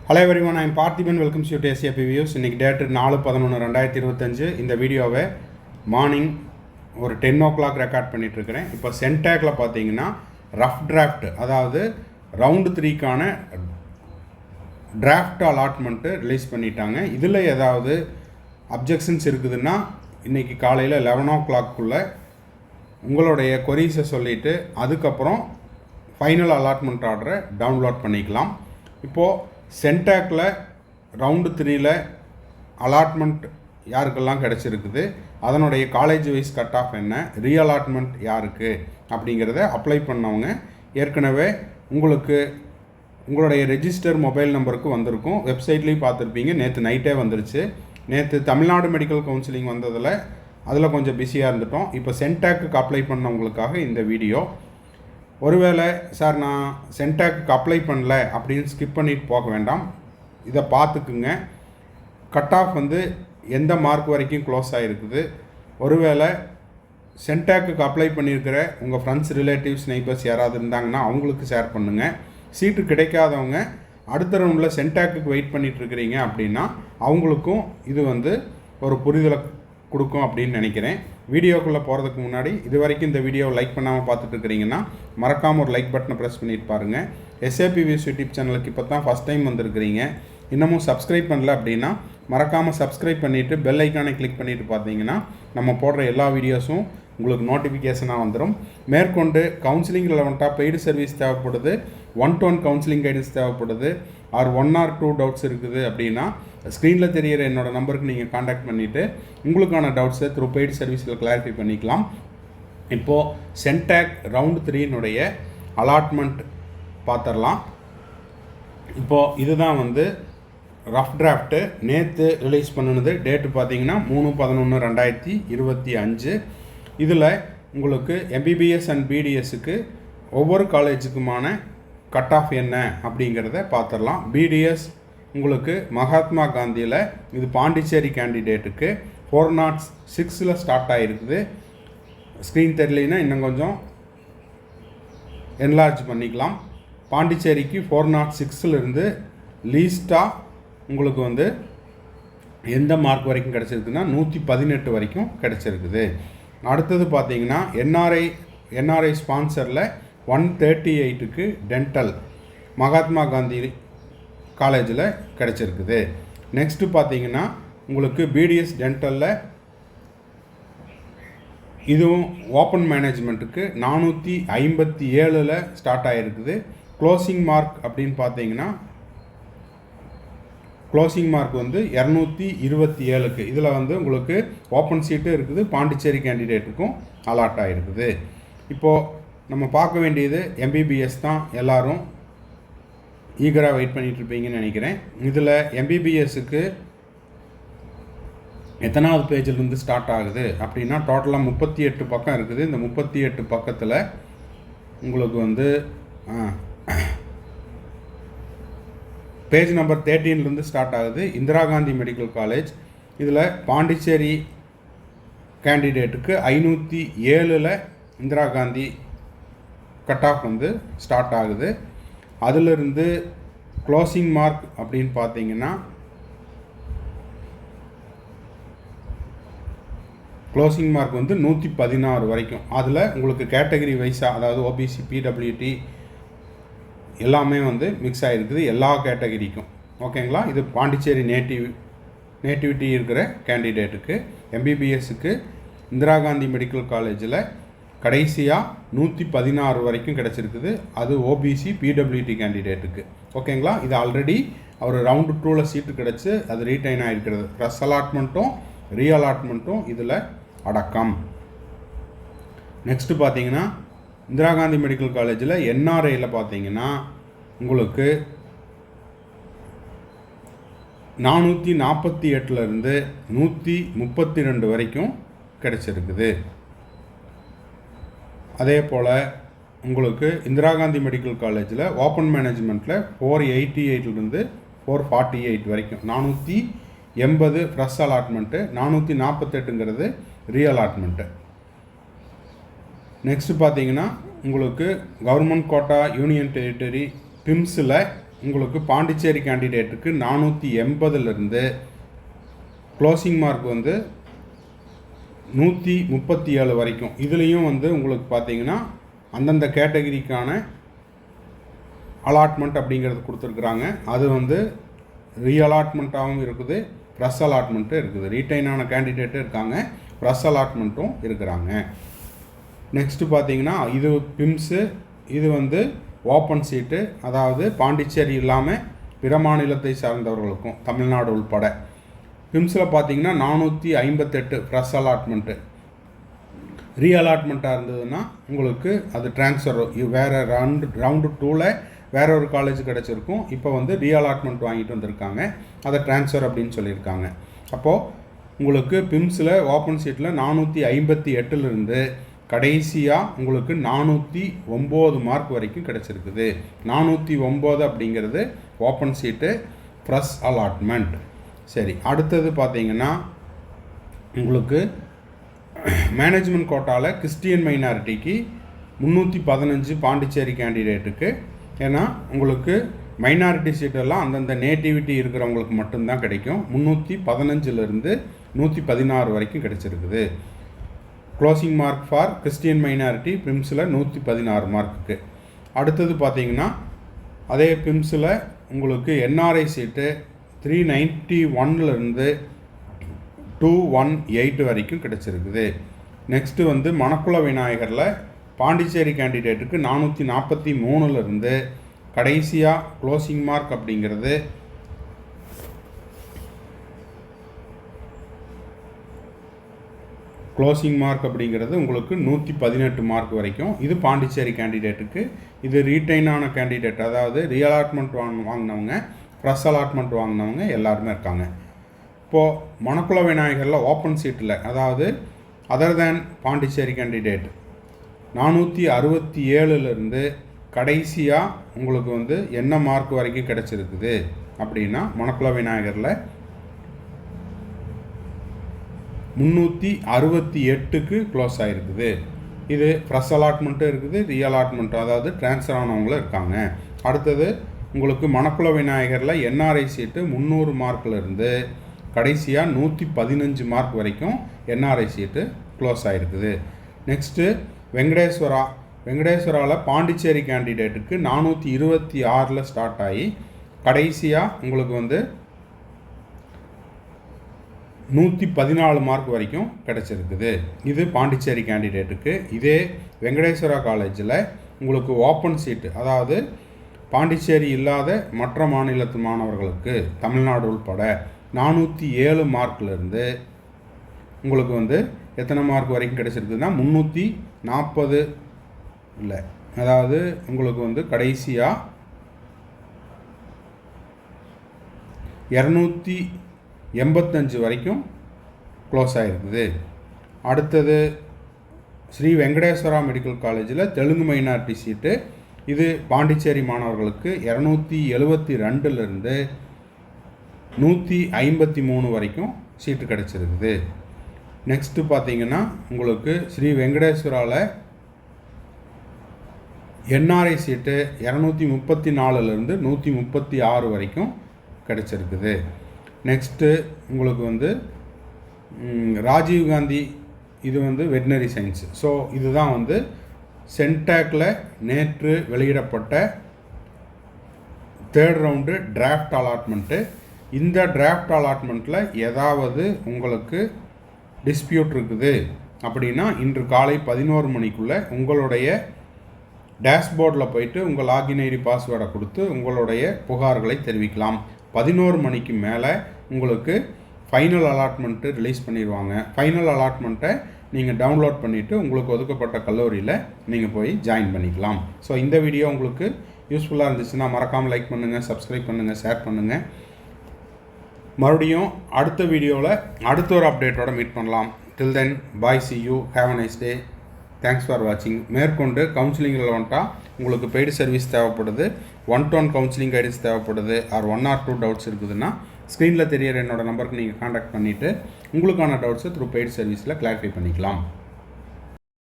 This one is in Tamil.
Hello everyone, I am Parthiban. Welcome to SAP Views. இன்னைக்கு டேட் 4/11/2025. இந்த வீடியோவை மார்னிங் ஒரு 10 o'clock ரெக்கார்ட் பண்ணிட்டு இருக்கிறேன். இப்போ சென்டாக்ல பார்த்தீங்கன்னா ரஃப் டிராஃப்ட், அதாவது ரவுண்ட் 3க்கான டிராஃப்ட் அலாட்மெண்ட்டு ரிலீஸ் பண்ணிட்டாங்க. இதில் ஏதாவது அப்ஜெக்ஷன்ஸ் இருக்குதுன்னா இன்றைக்கி காலையில் 11 o'clock உங்களுடைய கொரீஸை சொல்லிவிட்டு அதுக்கப்புறம் ஃபைனல் அலாட்மெண்ட் ஆர்டரை டவுன்லோட் பண்ணிக்கலாம். இப்போது சென்டாக்ல ரவுண்டு 3ல் அலாட்மெண்ட் யாருக்கெல்லாம் கிடச்சிருக்குது, அதனுடைய காலேஜ் வைஸ் கட் ஆஃப் என்ன, ரீஅலாட்மெண்ட் யாருக்கு அப்படிங்கிறத அப்ளை பண்ணவங்க ஏற்கனவே உங்களுடைய ரெஜிஸ்டர் மொபைல் நம்பருக்கு வந்திருக்கும். வெப்சைட்லேயும் பார்த்துருப்பீங்க. நேற்று நைட்டே வந்துருச்சு. நேற்று தமிழ்நாடு மெடிக்கல் கவுன்சிலிங் வந்ததில் அதில் கொஞ்சம் பிஸியாக இருந்துட்டோம். இப்போ சென்டாக்கு அப்ளை பண்ணவங்களுக்காக இந்த வீடியோ. ஒருவேளை சார் நான் சென்டாக்கு அப்ளை பண்ணல அப்படின்னு ஸ்கிப் பண்ணிட்டு போக வேண்டாம், இதை பார்த்துக்குங்க. கட் ஆஃப் எந்த மார்க் வரைக்கும் க்ளோஸ் ஆகிருக்குது, ஒருவேளை சென்டாக்கு அப்ளை பண்ணியிருக்கிற உங்கள் ஃப்ரெண்ட்ஸ், ரிலேட்டிவ்ஸ், நெய்பர்ஸ் யாராவது இருந்தாங்கன்னா அவங்களுக்கு ஷேர் பண்ணுங்கள். சீட்டு கிடைக்காதவங்க அடுத்த ரவுண்டில் சென்டாக்கு வெயிட் பண்ணிகிட்ருக்கிறீங்க அப்படின்னா அவங்களுக்கும் இது ஒரு புரிதலை கொடுக்கும் அப்படின்னு நினைக்கிறேன். வீடியோக்குள்ளே போகிறதுக்கு முன்னாடி இது வரைக்கும் இந்த வீடியோவை லைக் பண்ணாமல் பார்த்துட்டு இருக்கிறீங்கன்னா மறக்காமல் ஒரு லைக் பட்டனை ப்ரெஸ் பண்ணிட்டு பாருங்கள். SAP Views யூடியூப் சேனலுக்கு இப்போ தான் ஃபஸ்ட் டைம் வந்திருக்கிறீங்க, இன்னமும் சப்ஸ்கிரைப் பண்ணல அப்படின்னா மறக்காமல் சப்ஸ்கிரைப் பண்ணிவிட்டு பெல் ஐக்கானை கிளிக் பண்ணிவிட்டு பார்த்தீங்கன்னா நம்ம போடுற எல்லா வீடியோஸும் உங்களுக்கு நோட்டிஃபிகேஷனாக வந்துடும். மேற்கொண்டு கவுன்சிலிங் ரிலவெண்ட்டாக பெய்டு சர்வீஸ் தேவைப்படுது, 1-to-1 கவுன்சிலிங் கைடன்ஸ் தேவைப்படுது, ஆர் 1 or 2 டவுட்ஸ் இருக்குது அப்படின்னா ஸ்க்ரீனில் தெரிகிற என்னோடய நம்பருக்கு நீங்கள் காண்டாக்ட் பண்ணிவிட்டு உங்களுக்கான டவுட்ஸை த்ரூ பெய்டு சர்வீஸில் கிளாரிஃபை பண்ணிக்கலாம். இப்போது சென்டாக் ரவுண்ட் 3னுடைய அலாட்மெண்ட் பார்த்துடலாம். இப்போது இதுதான் ரஃப் டிராஃப்ட்டு நேற்று ரிலீஸ் பண்ணினது. டேட்டு பார்த்தீங்கன்னா 3/11/2025. இதில் உங்களுக்கு MBBS அண்ட் BDSக்கு ஒவ்வொரு காலேஜுக்குமான கட் ஆஃப் என்ன அப்படிங்கிறத பார்த்துடலாம். BDS உங்களுக்கு மகாத்மா காந்தியில், இது பாண்டிச்சேரி கேண்டிடேட்டுக்கு 406 ஸ்டார்ட் ஆகிருக்குது. ஸ்க்ரீன் தெரியலைன்னா இன்னும் கொஞ்சம் என்லார்ஜ் பண்ணிக்கலாம். பாண்டிச்சேரிக்கு 406 லீஸ்ட்டாக உங்களுக்கு எந்த மார்க் வரைக்கும் கிடச்சிருக்குன்னா 118 வரைக்கும் கிடச்சிருக்குது. அடுத்தது பார்த்தீங்கன்னா NRI ஸ்பான்சரில் 138க்கு டென்டல் மகாத்மா காந்தி காலேஜில் கிடச்சிருக்குது. நெக்ஸ்ட்டு பார்த்தீங்கன்னா உங்களுக்கு BDS டென்டலில் இதுவும் ஓப்பன் மேனேஜ்மெண்ட்டுக்கு 457 ஸ்டார்ட் ஆகிருக்குது. க்ளோசிங் மார்க் அப்படின்னு பார்த்தீங்கன்னா க்ளோசிங் மார்க் 227க்கு. இதில் உங்களுக்கு ஓப்பன் சீட்டு இருக்குது, பாண்டிச்சேரி கேண்டிடேட்டுக்கும் அலாட் ஆகிருக்குது. இப்போது நம்ம பார்க்க வேண்டியது MBBS தான். எல்லோரும் ஈகராக வெயிட் பண்ணிகிட்ருப்பீங்கன்னு நினைக்கிறேன். இதில் MBBSக்கு எத்தனாவது பேஜிலிருந்து ஸ்டார்ட் ஆகுது அப்படின்னா டோட்டலாக 38 பக்கம் இருக்குது. இந்த 38 பக்கத்தில் உங்களுக்கு பேஜ் நம்பர் 13 ஸ்டார்ட் ஆகுது. Indira Gandhi medical college. இதில் பாண்டிச்சேரி கேண்டிடேட்டுக்கு 507 Indira Gandhi cut off start ஆகுது. அதிலிருந்து க்ளோசிங் மார்க் அப்படின்னு பார்த்தீங்கன்னா க்ளோசிங் மார்க் 116 வரைக்கும். அதில் உங்களுக்கு கேட்டகரி வைஸாக, அதாவது OBC, PWT எல்லாமே மிக்ஸ் ஆகிருக்குது எல்லா கேட்டகரிக்கும். ஓகேங்களா? இது பாண்டிச்சேரி நேட்டிவிட்டி இருக்கிற கேண்டிடேட்டுக்கு. MBBSக்கு இந்திரா காந்தி மெடிக்கல் காலேஜில் கடைசியாக 116 வரைக்கும் கிடச்சிருக்குது. அது OBC, PWT கேண்டிடேட்டுக்கு. ஓகேங்களா? இது ஆல்ரெடி அவர் ரவுண்டு 2ல் சீட்டு கிடச்சி அது ரீடைன் ஆகிருக்கிறது. ப்ளஸ் அலாட்மெண்ட்டும் ரீஅலாட்மெண்ட்டும் இதில் அடக்கம். நெக்ஸ்ட்டு பார்த்தீங்கன்னா இந்திரா காந்தி மெடிக்கல் காலேஜில் NRIயில் பார்த்தீங்கன்னா உங்களுக்கு 448 132 வரைக்கும் கிடச்சிருக்குது. அதே போல் உங்களுக்கு இந்திரா காந்தி மெடிக்கல் காலேஜில் ஓப்பன் மேனேஜ்மெண்ட்டில் 488 448 வரைக்கும் 480 ஃப்ரெஷ் அலாட்மெண்ட்டு, 448ங்கிறது ரீஅலாட்மெண்ட்டு. நெக்ஸ்ட்டு பார்த்தீங்கன்னா உங்களுக்கு கவர்மெண்ட் கோட்டா யூனியன் டெரிட்டரி பிம்ஸில் உங்களுக்கு பாண்டிச்சேரி கேண்டிடேட்டுக்கு 480லேருந்து க்ளோசிங் மார்க் வந்து 137 வரைக்கும். இதுலேயும் வந்து உங்களுக்கு பார்த்தீங்கன்னா அந்தந்த கேட்டகிரிக்கான அலாட்மெண்ட் அப்படிங்கிறது கொடுத்துருக்குறாங்க. அது வந்து ரீஅலாட்மெண்ட்டாகவும் இருக்குது, ப்ரெஸ் அலாட்மெண்ட்டும் இருக்குது. ரீட்டைனான கேண்டிடேட்டும் இருக்காங்க, ப்ரெஸ் அலாட்மெண்ட்டும் இருக்கிறாங்க. நெக்ஸ்ட்டு பார்த்தீங்கன்னா இது பிம்ஸு, இது வந்து ஓப்பன் சீட்டு, அதாவது பாண்டிச்சேரி இல்லாமல் பிற மாநிலத்தை சார்ந்தவர்களுக்கும் தமிழ்நாடு உள்பட. பிம்ஸில் பார்த்தீங்கன்னா 458 ப்ரெஸ் அலாட்மெண்ட்டு. ரீஅலாட்மெண்ட்டாக இருந்ததுன்னா உங்களுக்கு அது ட்ரான்ஸ்ஃபர் வேறு ரவுண்டு 2ல் வேற ஒரு காலேஜ் கிடச்சிருக்கும். இப்போ வந்து ரீஅலாட்மெண்ட் வாங்கிட்டு வந்திருக்காங்க, அதை ட்ரான்ஸ்ஃபர் அப்படின்னு சொல்லியிருக்காங்க. அப்போது உங்களுக்கு பிம்ஸில் ஓப்பன் சீட்டில் 458லேருந்து கடைசியாக உங்களுக்கு 409 மார்க் வரைக்கும் கிடச்சிருக்குது. 409 அப்படிங்கிறது ஓப்பன் சீட்டு ப்ரெஸ் அலாட்மெண்ட். சரி, அடுத்தது பார்த்தீங்கன்னா உங்களுக்கு மேனேஜ்மெண்ட் கோட்டாவில் கிறிஸ்டியன் மைனாரிட்டிக்கு 315 பாண்டிச்சேரி கேண்டிடேட்டுக்கு. ஏன்னா உங்களுக்கு மைனாரிட்டி சீட்டெல்லாம் அந்தந்த நேட்டிவிட்டி இருக்கிறவங்களுக்கு மட்டும்தான் கிடைக்கும். 315லேருந்து 116 வரைக்கும் கிடைச்சிருக்குது. Closing mark for Christian minority பிம்ஸில் 116 மார்க்குக்கு. அடுத்தது பார்த்தீங்கன்னா அதே பிம்ஸில் உங்களுக்கு என்ஆர்ஐ சீட்டு 391லேருந்து 218 வரைக்கும் கிடச்சிருக்குது. நெக்ஸ்ட்டு வந்து மணக்குள விநாயகரில் பாண்டிச்சேரி கேண்டிடேட்டுக்கு 443லேருந்து கடைசியாக க்ளோசிங் மார்க் அப்படிங்கிறது உங்களுக்கு 118 மார்க் வரைக்கும். இது பாண்டிச்சேரி கேண்டிடேட்டுக்கு. இது ரீட்டைனான கேண்டிடேட், அதாவது ரீஅலாட்மெண்ட் வாங்கினவங்க, ப்ரெஸ் அலாட்மெண்ட் வாங்கினவங்க எல்லாருமே இருக்காங்க. இப்போது மணக்குள விநாயகரில் ஓப்பன் சீட்டில், அதாவது அதர் தேன் பாண்டிச்சேரி கேண்டிடேட் 467லேருந்து கடைசியாக உங்களுக்கு வந்து என்ன மார்க் வரைக்கும் கிடச்சிருக்குது அப்படின்னா மணக்குள விநாயகரில் 368க்கு க்ளோஸ் ஆகிருக்குது. இது ப்ரெஸ் அலாட்மெண்ட்டும் இருக்குது, ரீஅலாட்மெண்ட்டும், அதாவது ட்ரான்ஸ்ஃபர் ஆனவங்களும் இருக்காங்க. அடுத்தது உங்களுக்கு மணக்குள விநாயகரில் என்ஆர்ஐ சீட்டு 300 மார்க்லேருந்து கடைசியாக 115 மார்க் வரைக்கும் என்ஆர்ஐ சீட்டு க்ளோஸ் ஆகிருக்குது. நெக்ஸ்ட்டு வெங்கடேஸ்வராவில் பாண்டிச்சேரி கேண்டிடேட்டுக்கு 426 ஸ்டார்ட் ஆகி கடைசியாக உங்களுக்கு வந்து 114 மார்க் வரைக்கும் கிடச்சிருக்குது. இது பாண்டிச்சேரி கேண்டிடேட்டுக்கு. இதே வெங்கடேஸ்வரா காலேஜில் உங்களுக்கு ஓப்பன் சீட்டு, அதாவது பாண்டிச்சேரி இல்லாத மற்ற மாநிலத்து மாணவர்களுக்கு தமிழ்நாடு உள்பட 407 மார்க்லேருந்து உங்களுக்கு வந்து எத்தனை மார்க் வரைக்கும் கிடச்சிருக்குதுன்னா 340 இல்லை, அதாவது உங்களுக்கு வந்து கடைசியாக 285 வரைக்கும் க்ளோஸ் ஆகிருக்குது. அடுத்தது ஸ்ரீ வெங்கடேஸ்வரா மெடிக்கல் காலேஜில் தெலுங்கு மைனாரிட்டி சீட்டு. இது பாண்டிச்சேரி மாணவர்களுக்கு 272லேருந்து 153 வரைக்கும் சீட்டு கிடச்சிருக்குது. நெக்ஸ்ட்டு பார்த்தீங்கன்னா உங்களுக்கு ஸ்ரீ வெங்கடேஸ்வராவில் என்ஆர்ஐ சீட்டு 234லேருந்து 136 வரைக்கும் கிடச்சிருக்குது. நெக்ஸ்ட்டு உங்களுக்கு வந்து ராஜீவ்காந்தி, இது வந்து வெட்னரி சயின்ஸ். ஸோ இதுதான் வந்து சென்டாக்கில் நேற்று வெளியிடப்பட்ட 3rd ரவுண்டு டிராஃப்ட் அலாட்மெண்ட்டு. இந்த டிராஃப்ட் அலாட்மெண்ட்டில் ஏதாவது உங்களுக்கு டிஸ்பியூட் இருக்குது அப்படின்னா இன்று காலை 11 மணிக்குள்ளே உங்களுடைய டேஷ்போர்டில் போயிட்டு உங்கள் லாகின் ஐடி பாஸ்வேர்டை கொடுத்து உங்களுடைய புகார்களை தெரிவிக்கலாம். 11 மணிக்கு மேலே உங்களுக்கு ஃபைனல் அலாட்மெண்ட்டு ரிலீஸ் பண்ணிடுவாங்க. ஃபைனல் அலாட்மெண்ட்டை நீங்கள் டவுன்லோட் பண்ணிவிட்டு உங்களுக்கு ஒதுக்கப்பட்ட கல்லூரியில் நீங்கள் போய் ஜாயின் பண்ணிக்கலாம். ஸோ இந்த வீடியோ உங்களுக்கு யூஸ்ஃபுல்லாக இருந்துச்சுன்னா மறக்காமல் லைக் பண்ணுங்கள், சப்ஸ்கிரைப் பண்ணுங்கள், ஷேர் பண்ணுங்கள். மறுபடியும் அடுத்த வீடியோவில் அடுத்த ஒரு அப்டேட்டோட மீட் பண்ணலாம். Till then bye, see you, have a nice day, thanks for வாட்சிங். மேற்கொண்டு கவுன்சிலிங் ரிலவெண்ட்டாக உங்களுக்கு பெய்டு சர்வீஸ் தேவைப்படுது, 1-to-1 கவுன்சிலிங் கைடன்ஸ் தேவைப்படுது, ஆர் 1 or 2 டவுட்ஸ் இருக்குதுன்னா ஸ்க்ரீனில் தெரியிற என்னோடய நம்பருக்கு நீங்கள் காண்டாக்ட் பண்ணிவிட்டு உங்களுக்கான டவுட்ஸை த்ரூ பெய்டு சர்வீஸில் கிளாரிஃபை பண்ணிக்கலாம்.